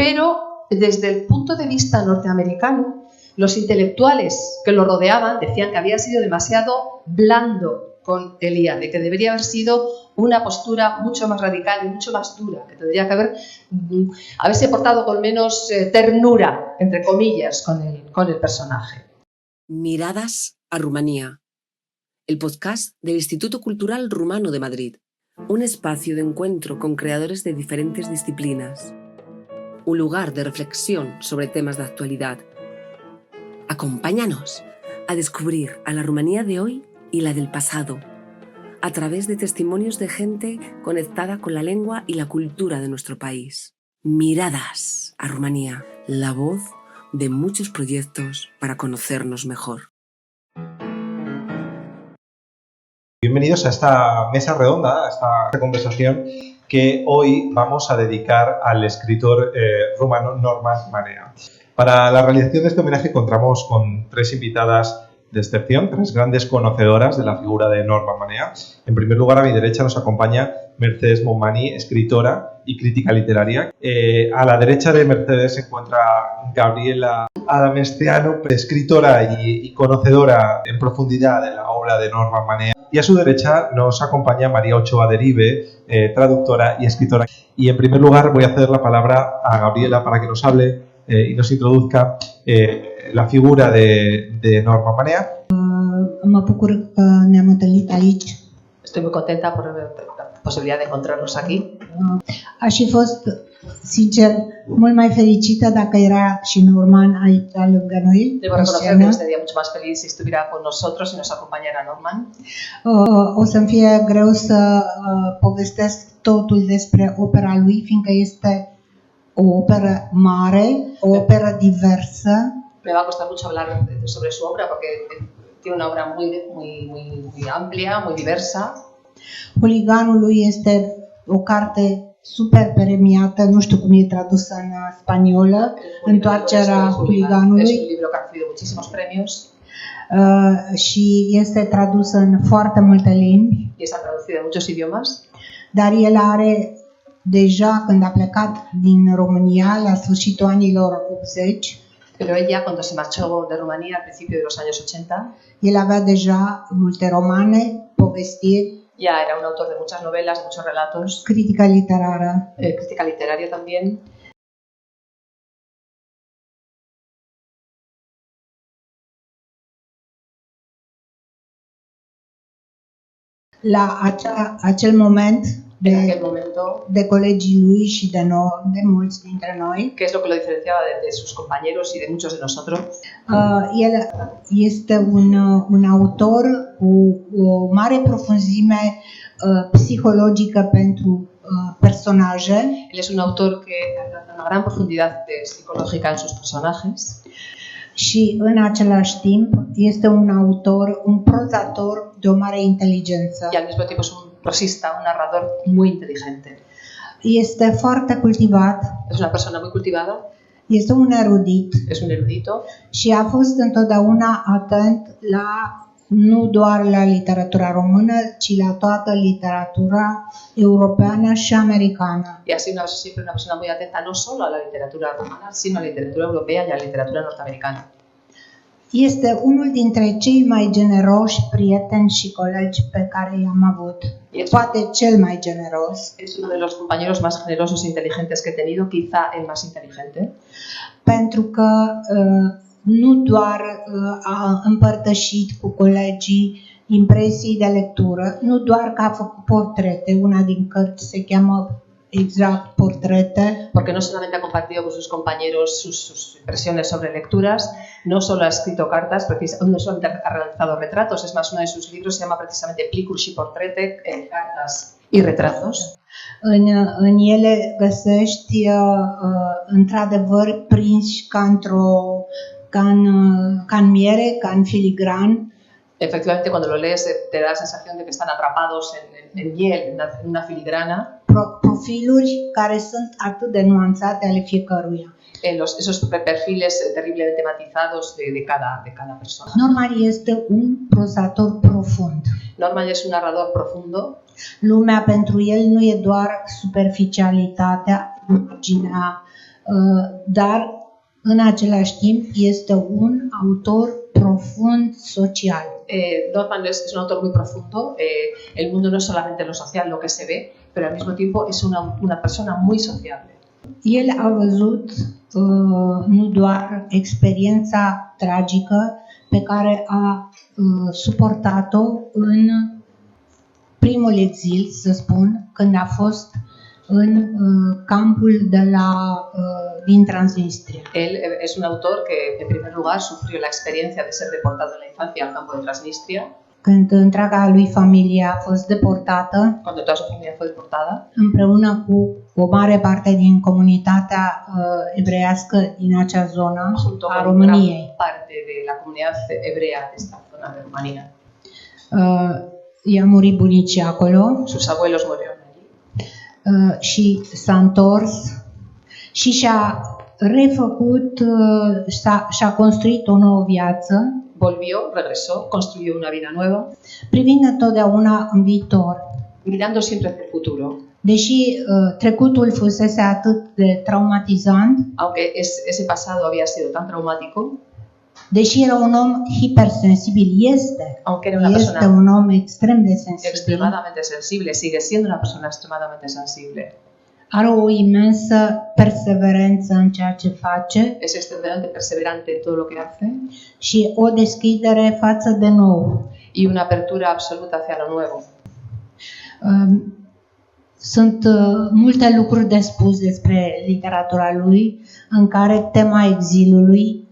pero desde el punto de vista norteamericano, los intelectuales que lo rodeaban decían que había sido demasiado blando con el IAD, que debería haber sido una postura mucho más radical y mucho más dura, que tendría que haberse portado con menos ternura, entre comillas, con el personaje. Miradas a Rumanía, el podcast del Instituto Cultural Rumano de Madrid, un espacio de encuentro con creadores de diferentes disciplinas, un lugar de reflexión sobre temas de actualidad. Acompáñanos a descubrir a la Rumanía de hoy y la del pasado, a través de testimonios de gente conectada con la lengua y la cultura de nuestro país. Miradas a Rumanía, la voz de muchos proyectos para conocernos mejor. Bienvenidos a esta mesa redonda, a esta conversación que hoy vamos a dedicar al escritor rumano Norman Manea. Para la realización de este homenaje contamos con tres invitadas de excepción, tres grandes conocedoras de la figura de Norman Manea. En primer lugar, a mi derecha nos acompaña Mercedes Montmany, escritora y crítica literaria. A la derecha de Mercedes se encuentra Gabriela Adamestiano, escritora y conocedora en profundidad de la obra de Norman Manea. Y a su derecha nos acompaña María Ochoa Derive, traductora y escritora. Y en primer lugar voy a ceder la palabra a Gabriela para que nos hable y nos introduzca la figura de Norman Manea. Estoy muy contenta por la posibilidad de encontrarnos aquí. Aș fi fost, sincer, mult mai fericită dacă era și Norman aici lângă noi. Debo reconocer que estaría mucho más feliz si estuviera con nosotros y nos acompañara Norman. O să-mi fie greu să povestesc totul despre opera lui, fiindcă este o operă mare, o operă diversă. Me va a costar mucho hablar sobre su obra porque tiene una obra muy amplia, muy diversa. Huliganul lui este o carte super premiată, nu știu cum e tradusă în spaniolă, Întoarcerea huliganului. Es un libro que ha recibido muchísimos premios. Și este tradusă în foarte multe limbi. Y está traducido en muchos idiomas. Dar el are deja, când a plecat din România la sfârșitul anilor 80, pero ella cuando se marchó de Rumanía al principio de los años 80, el avea deja multe romane, povestiri, ya era un autor de muchas novelas, de muchos relatos, crítica literară. Crítica literaria también. La acel moment de colegii lui și de mulți dintre noi. Que es lo que lo diferenciaba de sus compañeros y de muchos de nosotros. El este un autor cu o mare profunzime psihologică pentru personaje. Él es un autor que tiene una gran profundidad psicológica en sus personajes. Și în același timp este un autor, un prozator de o mare inteligență. Y al mismo tiempo es un prosista, un narrador muy inteligente. Este foarte cultivat. Es una persona muy cultivada. Este un erudit. Es un erudito. Și a fost întotdeauna atent nu doar la literatura română, ci la toată literatura europeană și americană. Y ha sido siempre una persona muy atenta no solo a la literatura romana, sino a la literatura europea y a la literatura norteamericana. Este unul dintre cei mai generoși prieteni și colegi pe care i-am avut. Poate cel mai generos. Es uno de los compañeros más generosos e inteligentes que he tenido, quizá el más inteligente. Pentru că nu doar a împărtășit cu colegii impresii de lectură, nu doar că a făcut portrete, una din cărți se cheamă exact Portrete. Porque no solamente ha compartido con sus compañeros sus impresiones sobre lecturas, no solo ha escrito cartas, no solamente ha realizado retratos, es más, uno de sus libros se llama precisamente Plicuri și Portrete, cartas y retratos. În ele găsești într-adevăr prinși ca în miere, ca în filigran. Efectivamente, cuando lo lees te da la sensación de que están atrapados en miel, en una filigrana. Profiluri care sunt atât de nuanțate ale fiecăruia. Esos perfiles terriblemente matizados de cada persona. Norman este un prozator profund. Norman es un narrador profundo. Lumea pentru el nu e doar superficialitatea, imaginea dar în același timp este un autor profund social. Norman es un autor muy profundo. El mundo no es solamente lo social, lo que se ve, pero al mismo tiempo es una persona muy sociable. El a văzut nu doar experiența tragică pe care a suportat-o în primul exil, să spun, când a fost în campul din Transnistria. Él es un autor que, en primer lugar, sufrió la experiencia de ser deportado en la infancia al campo de Transnistria. Când întreaga lui familie a fost deportată, cuando toda su familia fue deportada, împreună cu o mare parte din comunitatea evreiască din acea zonă junto a con României. gran parte de la comunidad hebrea de esta zona de Rumanía. I-a murit bunicii acolo Sus abuelos murieron allí. și s-a întors și și-a refăcut, și-a construit o nouă viață, Volvió, regresó, construyó una vida nueva, privind întotdeauna în viitor. mirando siempre hacia el futuro. Deși trecutul fusese atât de traumatizant, Aunque ese pasado había sido tan traumático, deși era un om hipersensibil, aunque era una este persona un om extrem de sensibil, extremadamente sensible, sigue siendo una persona extremadamente sensible. are o imensă perseverență în ceea ce face Es extremadamente perseverante en todo lo que hace și o deschidere față de nou. y una apertura absoluta hacia lo nuevo. Sunt multe lucruri de spus despre literatura lui, în care tema exilului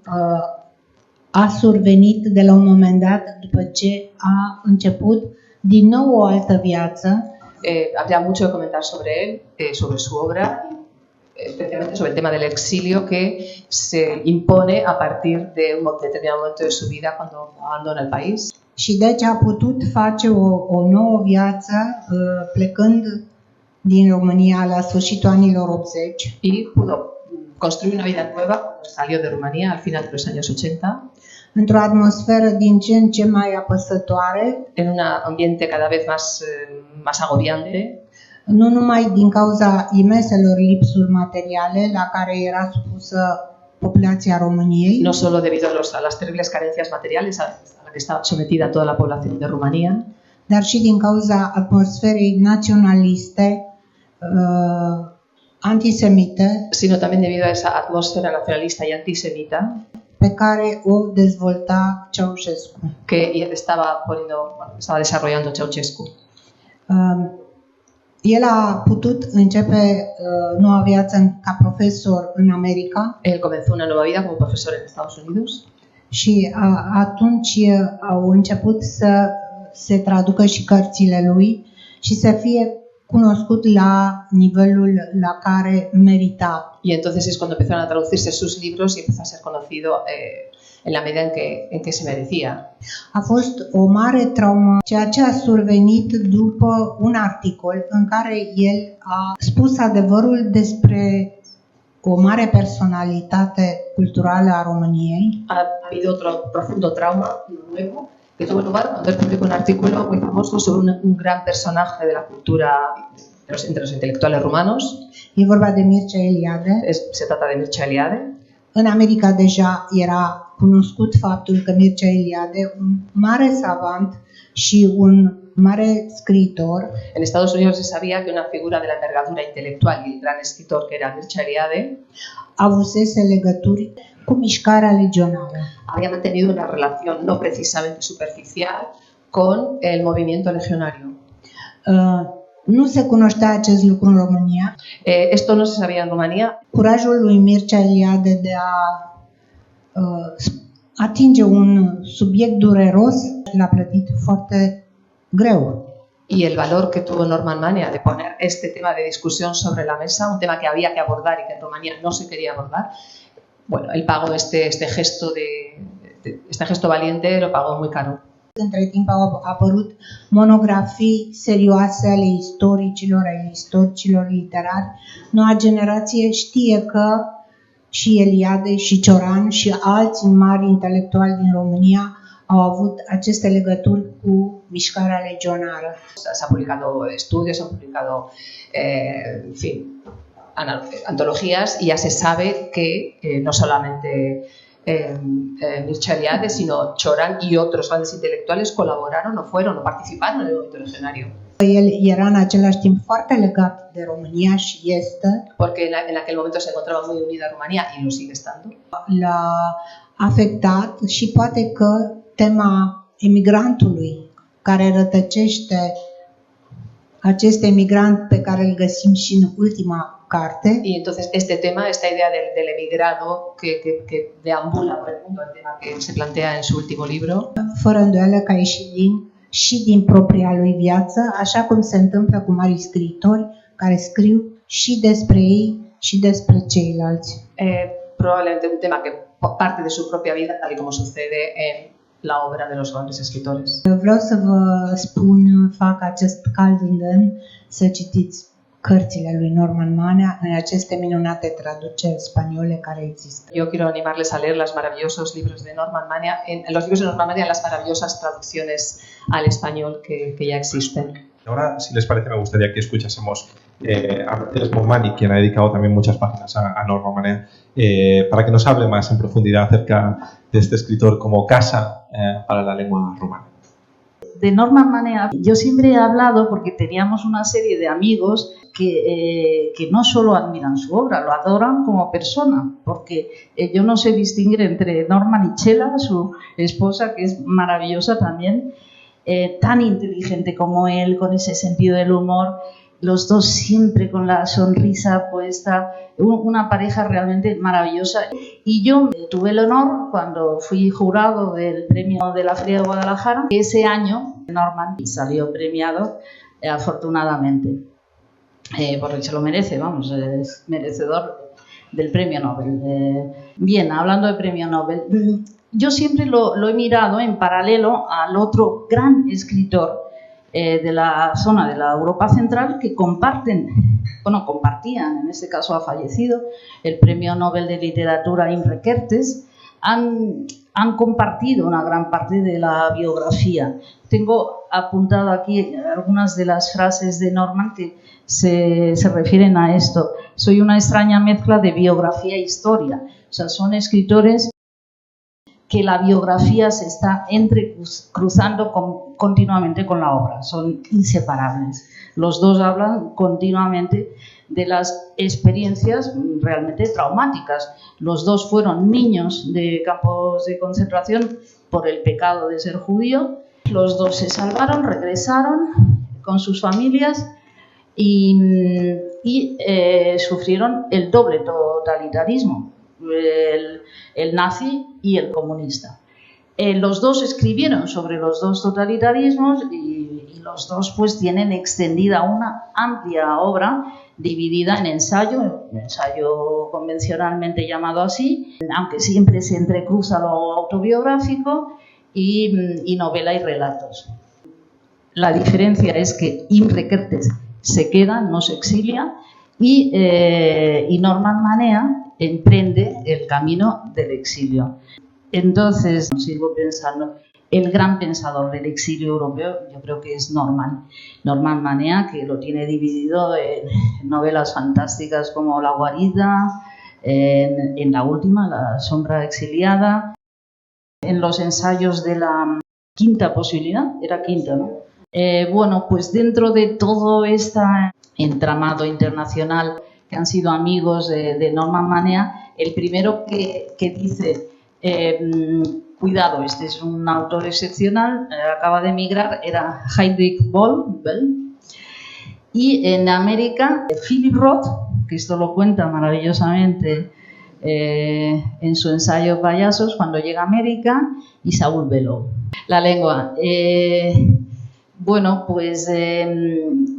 a survenit de la un moment dat după ce a început din nou o altă viață. Habría mucho de comentar sobre él, sobre su obra, especialmente sobre el tema del exilio que se impone a partir de un determinado momento de su vida cuando abandona el país. Și deci a putut face o nouă viață plecând din România la sfârșitul anilor 80. Y pudo construir una vida nueva cuando salió de Rumanía al final de los años 80, Într-o atmosferă din ce în ce mai apăsătoare, en un ambiente cada vez más agobiante, nu numai din cauza imenselor lipsuri materiale la care era supusă populația României, no solo debido a las terribles carencias materiales a la que estaba sometida toda la población de Rumanía, dar și din cauza atmosferei naționaliste, antisemite, sino también debido a esa atmósfera nacionalista y antisemita pe care o dezvolta Ceaușescu. que él estaba desarrollando Ceausescu. El a putut începe noua viață ca profesor în America Él comenzó una nueva vida como profesor en Estados Unidos și atunci au început să se traducă și cărțile lui și să fie cunoscut la nivelul la care merita. y entonces es cuando empezaron a traducirse sus libros y empezó a ser conocido en la medida en que se merecía. A fost o mare traumă, ceea ce a survenit după un articol în care el a spus adevărul despre o mare personalitate culturală a României. Ha habido otro profundo trauma nuevo que tuvo lugar cuando él publicó un artículo muy famoso sobre un gran personaje de la cultura entre los intelectuales rumanos. E vorba de Mircea Eliade. Se trata de Mircea Eliade. În America deja era cunoscut faptul că Mircea Eliade, un mare savant și un mare scriitor, En Estados Unidos se sabía que una figura de la envergadura intelectual y el gran escritor que era Mircea Eliade avusese legături cu mișcarea legionară. había mantenido una relación no precisamente superficial con el movimiento legionario. Nu se cunoștea acest lucru în România. Esto no se sabía en Rumanía. Curajul lui Mircea Eliade de a atinge un subiect dureros l-a plătit foarte greu. Y el valor que tuvo Norman Mania de poner este tema de discusión sobre la mesa, un tema que había que abordar y que en Rumanía no se quería abordar, bueno, él pagó este gesto valiente, lo pagó muy caro. Între timp au apărut monografii serioase ale istoricilor literari. Noua generație știe că și Eliade, și Cioran, și alți mari intelectuali din România au avut aceste legături cu mișcarea legionară. S-a publicado estudios, se han publicado, en fin, antologías y ya se sabe que no solamente Mircea Eliade, sino Cioran y otros grandes intelectuales colaboraron o fueron o participaron en el movimiento legionario. El era în același timp foarte legat de România și este. Porque en aquel momento se encontraba muy unida a Rumanía y lo sigue estando. L-a afectat și poate că tema emigrantului care rătăcește acest emigrant pe care îl găsim și în ultima carte. Y entonces este tema, esta idea del emigrado que deambula por el mundo, el tema que se plantea en su último libro. Fără îndoială că a ieșit și din propria lui viață, așa cum se întâmplă cu mari scriitori care scriu și despre ei și despre ceilalți. Probablemente un tema que parte de su propia vida, tal y como sucede en la obra de los grandes escritores. Vreau să vă fac acest cald îndemn să citiți cărțile lui Norman Manea în aceste minunate traduceri spaniole care există. Yo quiero animarles a leer los maravillosos libros de Norman Manea, en los libros de Norman Manea, las maravillosas traducciones al español que ya existen. Ahora, si les parece, me gustaría que escuchásemos a Mercedes Montmany, quien ha dedicado también muchas páginas a Norman Manea, para que nos hable más en profundidad acerca de este escritor como casa para la lengua rumana. De Norman Manea yo siempre he hablado porque teníamos una serie de amigos que no solo admiran su obra, lo adoran como persona, porque yo no sé distinguir entre Norman y Chela, su esposa, que es maravillosa también, tan inteligente como él, con ese sentido del humor, los dos siempre con la sonrisa puesta, una pareja realmente maravillosa. Y yo tuve el honor, cuando fui jurado del premio de la Feria de Guadalajara, ese año Norman salió premiado, afortunadamente, porque se lo merece, vamos, es merecedor del premio Nobel. Bien, hablando de premio Nobel, yo siempre lo he mirado en paralelo al otro gran escritor de la zona de la Europa Central que compartían, en este caso ha fallecido, el premio Nobel de Literatura Imre Kertész, han compartido una gran parte de la biografía. Tengo apuntado aquí algunas de las frases de Norman que se refieren a esto. Soy una extraña mezcla de biografía e historia. O sea, son escritores que la biografía se está entrecruzando continuamente con la obra, son inseparables. Los dos hablan continuamente de las experiencias realmente traumáticas. Los dos fueron niños de campos de concentración por el pecado de ser judío. Los dos se salvaron, regresaron con sus familias y sufrieron el doble totalitarismo. El nazi y el comunista. Los dos escribieron sobre los dos totalitarismos y los dos pues tienen extendida una amplia obra dividida en ensayo convencionalmente llamado así, aunque siempre se entrecruza lo autobiográfico y novela y relatos. La diferencia es que Imre Kertész se queda, no se exilia, y Norman Manea emprende el camino del exilio. Entonces, sigo pensando, el gran pensador del exilio europeo yo creo que es Norman Manea, que lo tiene dividido en novelas fantásticas como La guarida, en la última, La sombra exiliada, en los ensayos de la quinta posibilidad, era quinta, ¿no? Bueno, pues dentro de todo este entramado internacional que han sido amigos de Norman Manea, el primero que dice, cuidado, este es un autor excepcional, acaba de emigrar, era Heinrich Böll, y en América, Philip Roth, que esto lo cuenta maravillosamente en su ensayo Payasos, cuando llega a América, y Saúl Bellow. La lengua. Bueno, pues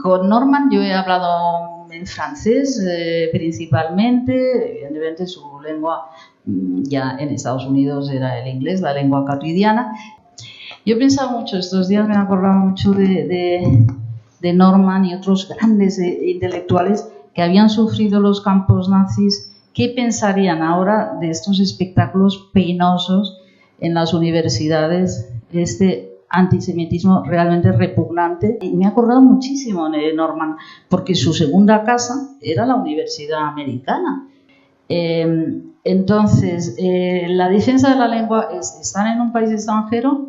con Norman yo he hablado en francés principalmente, evidentemente su lengua ya en Estados Unidos era el inglés, la lengua cotidiana. Yo he pensado mucho, estos días me he acordado mucho de Norman y otros grandes intelectuales que habían sufrido los campos nazis. ¿Qué pensarían ahora de estos espectáculos penosos en las universidades? antisemitismo realmente repugnante. Y me ha acordado muchísimo de Norman, porque su segunda casa era la Universidad Americana. Entonces, la defensa de la lengua es estar en un país extranjero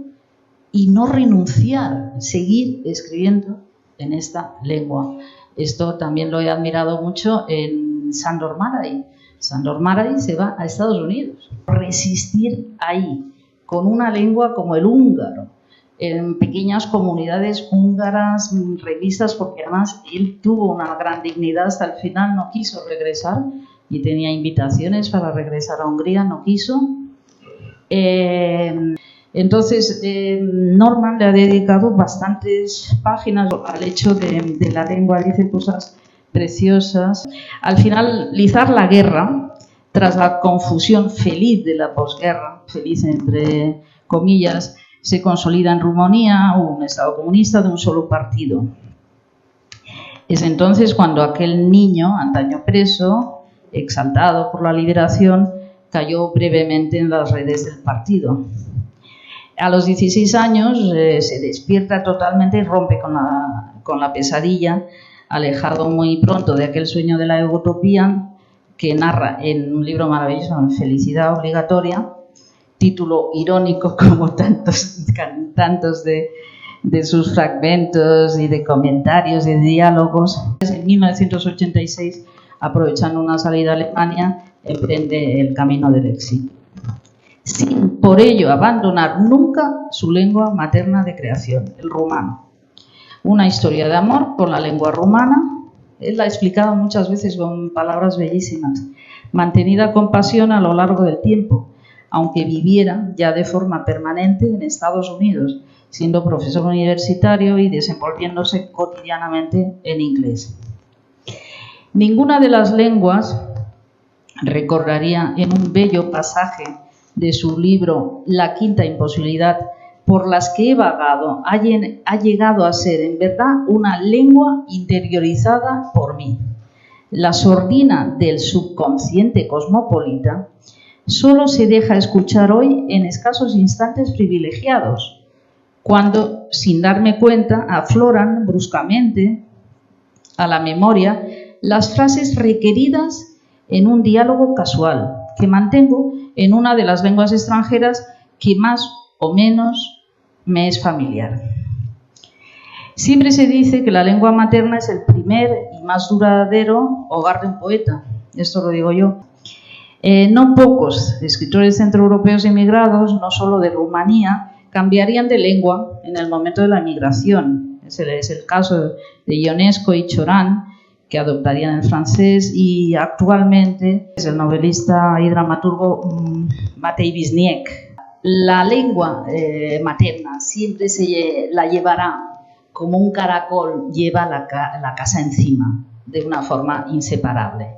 y no renunciar, seguir escribiendo en esta lengua. Esto también lo he admirado mucho en Sándor Márai. Sándor Márai se va a Estados Unidos. Resistir ahí, con una lengua como el húngaro, en pequeñas comunidades húngaras, revistas, porque además él tuvo una gran dignidad hasta el final, no quiso regresar y tenía invitaciones para regresar a Hungría, no quiso. Entonces, Norman le ha dedicado bastantes páginas al hecho de la lengua, dice cosas preciosas. Al finalizar la guerra, tras la confusión feliz de la posguerra, feliz entre comillas, se consolida en Rumanía un Estado comunista de un solo partido. Es entonces cuando aquel niño, antaño preso, exaltado por la liberación, cayó brevemente en las redes del partido. A los 16 años se despierta totalmente y rompe con la pesadilla, alejado muy pronto de aquel sueño de la utopía que narra en un libro maravilloso, Felicidad Obligatoria, título irónico como tantos de sus fragmentos y de comentarios y de diálogos. En 1986, aprovechando una salida a Alemania, emprende el camino del exilio, sin por ello abandonar nunca su lengua materna de creación, el rumano. Una historia de amor por la lengua rumana, él la ha explicado muchas veces con palabras bellísimas, mantenida con pasión a lo largo del tiempo, aunque viviera ya de forma permanente en Estados Unidos, siendo profesor universitario y desenvolviéndose cotidianamente en inglés. Ninguna de las lenguas, recordaría en un bello pasaje de su libro La quinta imposibilidad, por las que he vagado, ha llegado a ser en verdad una lengua interiorizada por mí. La sordina del subconsciente cosmopolita solo se deja escuchar hoy en escasos instantes privilegiados, cuando, sin darme cuenta, afloran bruscamente a la memoria las frases requeridas en un diálogo casual que mantengo en una de las lenguas extranjeras que más o menos me es familiar. Siempre se dice que la lengua materna es el primer y más duradero hogar de un poeta. Esto lo digo yo. No pocos escritores centroeuropeos emigrados, no solo de Rumanía, cambiarían de lengua en el momento de la emigración. Ese es el caso de Ionesco y Cioran, que adoptarían el francés, y actualmente es el novelista y dramaturgo Matei Wisniewski. La lengua materna siempre se la llevará como un caracol lleva la casa encima, de una forma inseparable.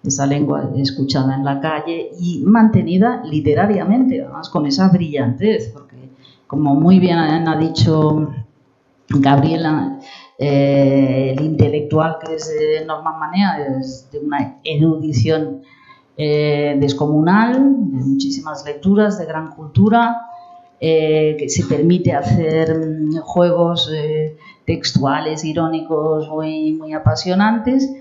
Esa lengua escuchada en la calle y mantenida literariamente, además con esa brillantez, porque como muy bien ha dicho Gabriela, el intelectual que es Norman Manea es de una erudición descomunal, de muchísimas lecturas, de gran cultura, que se permite hacer juegos textuales, irónicos, muy apasionantes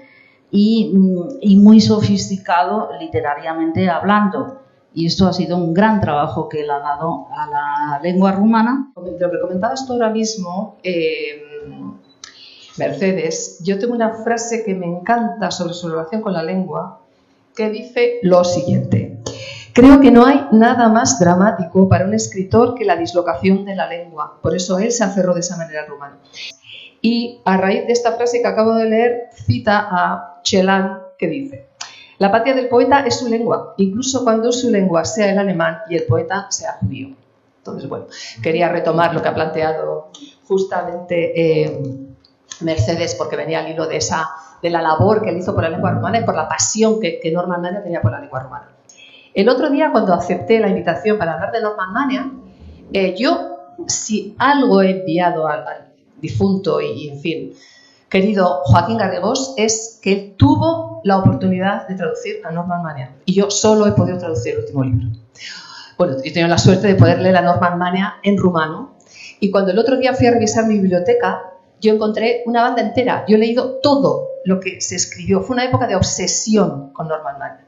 y muy sofisticado literariamente hablando. Y esto ha sido un gran trabajo que él ha dado a la lengua rumana. Lo que comentabas tú ahora mismo, Mercedes, yo tengo una frase que me encanta sobre su relación con la lengua, que dice lo siguiente: creo que no hay nada más dramático para un escritor que la dislocación de la lengua. Por eso él se aferró de esa manera al rumano. Y a raíz de esta frase que acabo de leer, cita a Celan, que dice: la patria del poeta es su lengua, incluso cuando su lengua sea el alemán y el poeta sea judío. Entonces, bueno, quería retomar lo que ha planteado justamente Mercedes, porque venía al hilo de la labor que él hizo por la lengua rumana y por la pasión que Norman Manea tenía por la lengua rumana. El otro día, cuando acepté la invitación para hablar de Norman Manea, yo, si algo he enviado al difunto y, en fin, querido Joaquín Garrigós, es que él tuvo la oportunidad de traducir a Norman Manea. Y yo solo he podido traducir el último libro. Bueno, he tenido la suerte de poder leer a Norman Manea en rumano. Y cuando el otro día fui a revisar mi biblioteca, yo encontré una banda entera. Yo he leído todo lo que se escribió. Fue una época de obsesión con Norman Maier.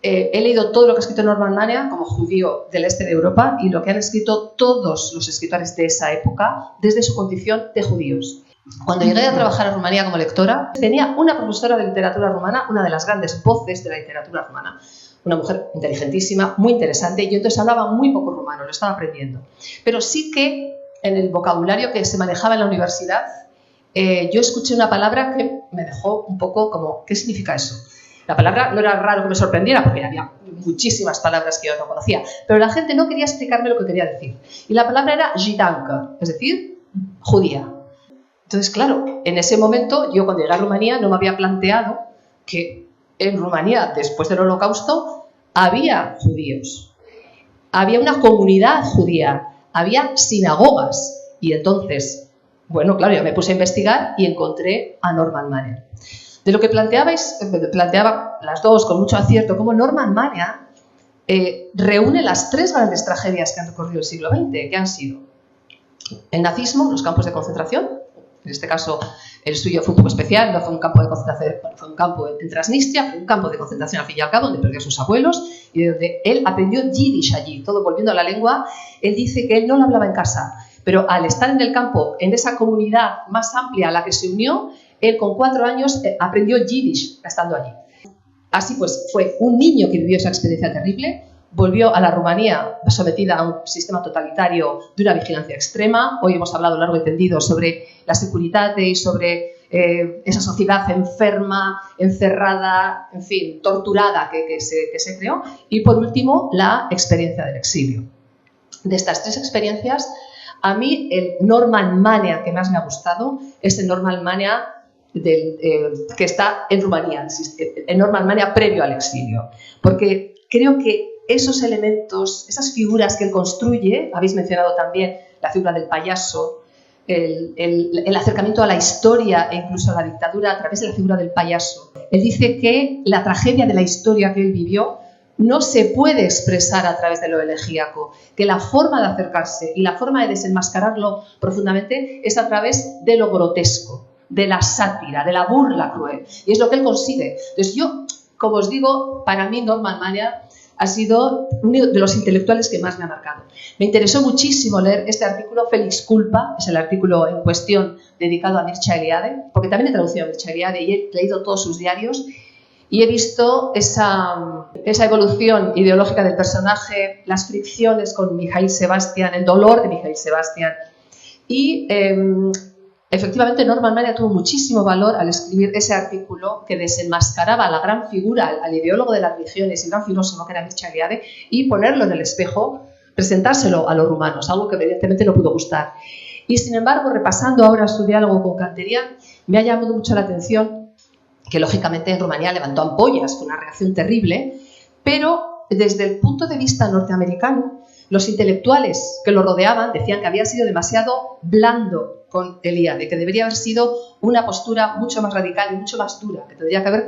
He leído todo lo que ha escrito Norman Maier como judío del este de Europa y lo que han escrito todos los escritores de esa época desde su condición de judíos. Cuando llegué a trabajar en Rumanía como lectora, tenía una profesora de literatura rumana, una de las grandes voces de la literatura rumana, una mujer inteligentísima, muy interesante, y yo entonces hablaba muy poco rumano, lo estaba aprendiendo. Pero sí que en el vocabulario que se manejaba en la universidad, yo escuché una palabra que me dejó un poco como, ¿qué significa eso? La palabra no era raro que me sorprendiera porque había muchísimas palabras que yo no conocía, pero la gente no quería explicarme lo que quería decir. Y la palabra era jidanka, es decir, judía. Entonces, claro, en ese momento, yo cuando llegué a Rumanía no me había planteado que en Rumanía, después del Holocausto, había judíos. Había una comunidad judía, había sinagogas. Y entonces, bueno, claro, yo me puse a investigar y encontré a Norman Maier. De lo que planteaba las dos con mucho acierto, como Norman Maier reúne las tres grandes tragedias que han recorrido el siglo XX, que han sido el nazismo, los campos de concentración. En este caso, el suyo fue un poco especial, no fue un campo de concentración, fue un campo en Transnistria, fue un campo de concentración al fin y al cabo, donde perdió a sus abuelos y donde él aprendió Yiddish allí. Todo volviendo a la lengua, él dice que él no lo hablaba en casa, pero al estar en el campo, en esa comunidad más amplia a la que se unió, él con 4 años aprendió Yiddish estando allí. Así pues, fue un niño que vivió esa experiencia terrible. Volvió a la Rumanía sometida a un sistema totalitario de una vigilancia extrema. Hoy hemos hablado largo y tendido sobre la seguridad y sobre esa sociedad enferma, encerrada, en fin, torturada que se creó. Y por último, la experiencia del exilio. De estas 3 experiencias, a mí el Norman Maier que más me ha gustado es el Norman Maier que está en Rumanía, el Norman Maier previo al exilio. Porque creo que esos elementos, esas figuras que él construye, habéis mencionado también la figura del payaso, el acercamiento a la historia e incluso a la dictadura a través de la figura del payaso. Él dice que la tragedia de la historia que él vivió no se puede expresar a través de lo elegíaco, que la forma de acercarse y la forma de desenmascararlo profundamente es a través de lo grotesco, de la sátira, de la burla cruel. Y es lo que él consigue. Entonces yo, como os digo, para mí Norman Maier ha sido uno de los intelectuales que más me ha marcado. Me interesó muchísimo leer este artículo, Felix Culpa, es el artículo en cuestión dedicado a Mircea Eliade, porque también he traducido a Mircea Eliade y he leído todos sus diarios y he visto esa evolución ideológica del personaje, las fricciones con Mihail Sebastian, el dolor de Mihail Sebastian. Y efectivamente Norman Maier tuvo muchísimo valor al escribir ese artículo que desenmascaraba a la gran figura, al ideólogo de las religiones y gran filósofo que era Mircea Eliade, y ponerlo en el espejo, presentárselo a los rumanos, algo que evidentemente no pudo gustar. Y sin embargo, repasando ahora su diálogo con Canterian, me ha llamado mucho la atención que lógicamente en Rumanía levantó ampollas, fue una reacción terrible, pero desde el punto de vista norteamericano, los intelectuales que lo rodeaban decían que había sido demasiado blando con Eliade, que debería haber sido una postura mucho más radical y mucho más dura, que tendría que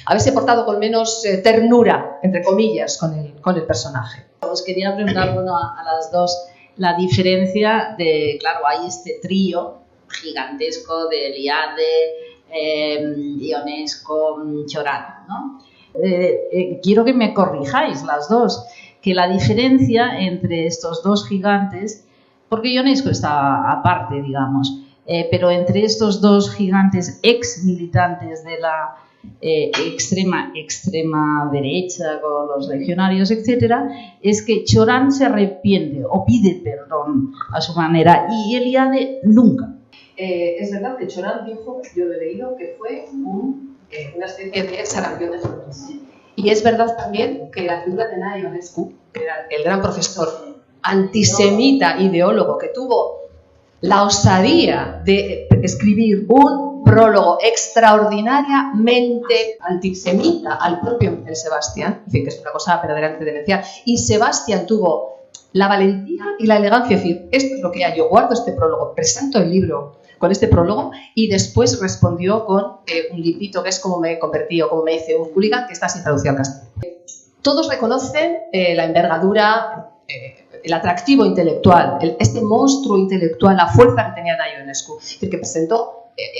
haberse portado con menos ternura, entre comillas, con el personaje. Os quería preguntar, bueno, a las dos, la diferencia de, claro, hay este trío gigantesco de Eliade, Ionesco, Cioran, ¿no? Quiero que me corrijáis las dos, que la diferencia entre estos dos gigantes, porque Ionesco está aparte, digamos, pero entre estos dos gigantes ex militantes de la extrema derecha con los legionarios, etcétera, es que Cioran se arrepiente o pide perdón a su manera y Eliade nunca. Es verdad que Cioran dijo, yo lo he leído, que fue una especie de sarampión de frutos. Y es verdad también que la figura de Nae Ionescu, que era el gran profesor antisemita, ideólogo, que tuvo la osadía de escribir un prólogo extraordinariamente antisemita al propio Sebastián, es decir, que es una cosa verdaderamente demencial, y Sebastián tuvo la valentía y la elegancia de decir, esto es lo que hay, yo guardo este prólogo, presento el libro con este prólogo, y después respondió con un librito que es Cómo me convertí o Cómo me hice un hooligan, que está sin traducción al castellano. Todos reconocen la envergadura el atractivo intelectual, este monstruo intelectual, la fuerza que tenía Ionescu, el que presentó,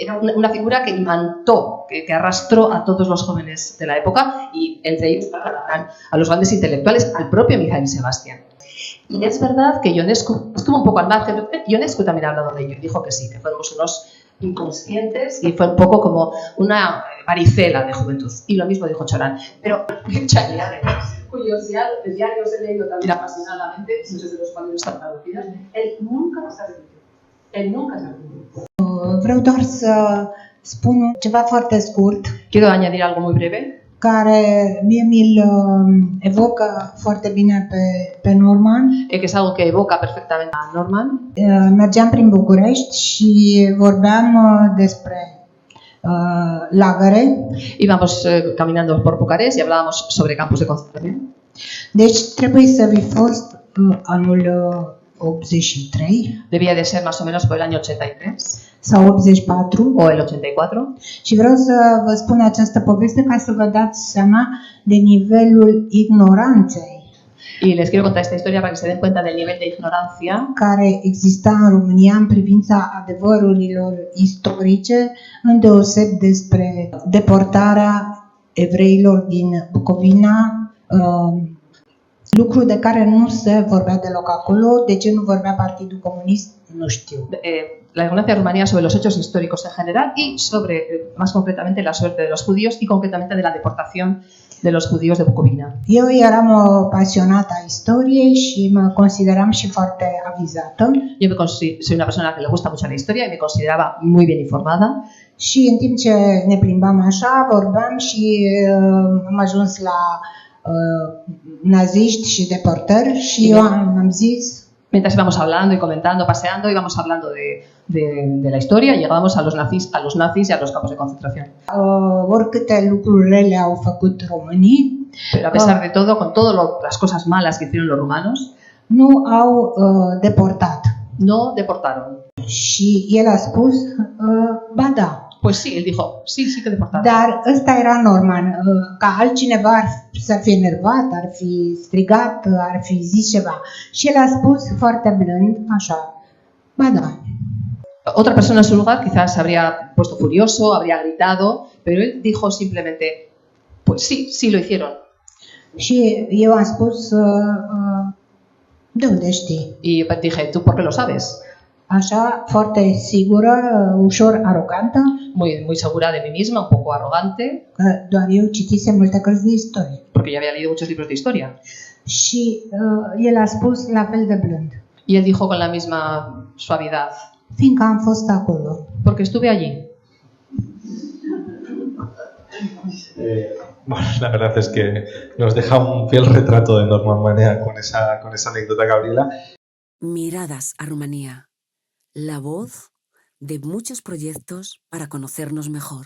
era una figura que imantó, que arrastró a todos los jóvenes de la época y entre ellos a los grandes intelectuales, al propio Mihail Sebastián. Y es verdad que Ionescu estuvo un poco al margen. Ionescu también ha hablado de ello y dijo que sí, que fuéramos unos inconscientes y fue un poco como una varicela de juventud. Y lo mismo dijo Chorán. Pero cuyos diarios he leído también apasionadamente, muchos de los cuales no están traducidos, él nunca se arrepintió. Él nunca se arrepintió. Vreau doar să spun ceva foarte scurt, Quiero añadir algo muy breve, care mie mi-l evocă foarte bine pe Norman. que es algo que evoca perfectamente a Norman. Mergeam prin București și vorbeam despre lagăre. Íbamos caminando por Bucarest y hablábamos sobre campos de concentración. Deci trebuie să fi fost anul 83 Debía de ser más o menos por el año 83 sau 84 o el 84. și vreau să vă spun această poveste ca să vă dați seama de nivelul ignoranței Y les quiero contar esta historia para que se den cuenta del nivel de ignorancia care exista în România în privința adevărurilor istorice, îndeoseb despre deportarea evreilor din Bucovina, lucru de care nu se vorbea deloc acolo. De ce nu vorbea Partidul Comunist? Nu știu. La ignorancia rumanía sobre los hechos históricos en general y sobre, más concretamente, la suerte de los judíos y concretamente de la deportación de los judíos de Bucovina. Eu eram o pasionată a istoriei și mă consideram și foarte avizată. Soy una persona que le gusta mucho la historia y me consideraba muy bien informada. Și în timp ce ne plimbam așa, vorbeam și am ajuns la naziști și deportări și eu am zis. Mientras íbamos hablando y comentando, paseando, íbamos hablando de la historia y llegábamos a los nazis y a los campos de concentración. Oricâte lucruri rele au făcut românii, pero a pesar de todo, con todas las cosas malas que hicieron los rumanos, nu au deportat. No deportaron. Și el a spus, ba da. Pues sí, él dijo, sí que deportaron. Dar ăsta era Norman, ca altcineva s-ar fi enervat, ar fi strigat, ar fi zis ceva. Și el a spus foarte blând, așa, ba da. Otra persona en su lugar quizás habría puesto furioso, habría gritado, pero él dijo simplemente, pues sí lo hicieron. Și eu am spus, de unde știi? Y dije, ¿tú por qué lo sabes? Așa, foarte sigură, ușor arogantă. Muy segura de mí misma, un poco arrogante. Că doar eu citisem multe cărți de istorie. Porque yo había leído muchos libros de historia. Și el a spus la fel de blând. Y él dijo con la misma suavidad. Fiindcă am fost acolo. Porque estuve allí. Bueno, la verdad es que nos deja un fiel retrato de Norman Manea con esa anécdota, Gabriela. Miradas a Rumanía. La voz de muchos proyectos para conocernos mejor.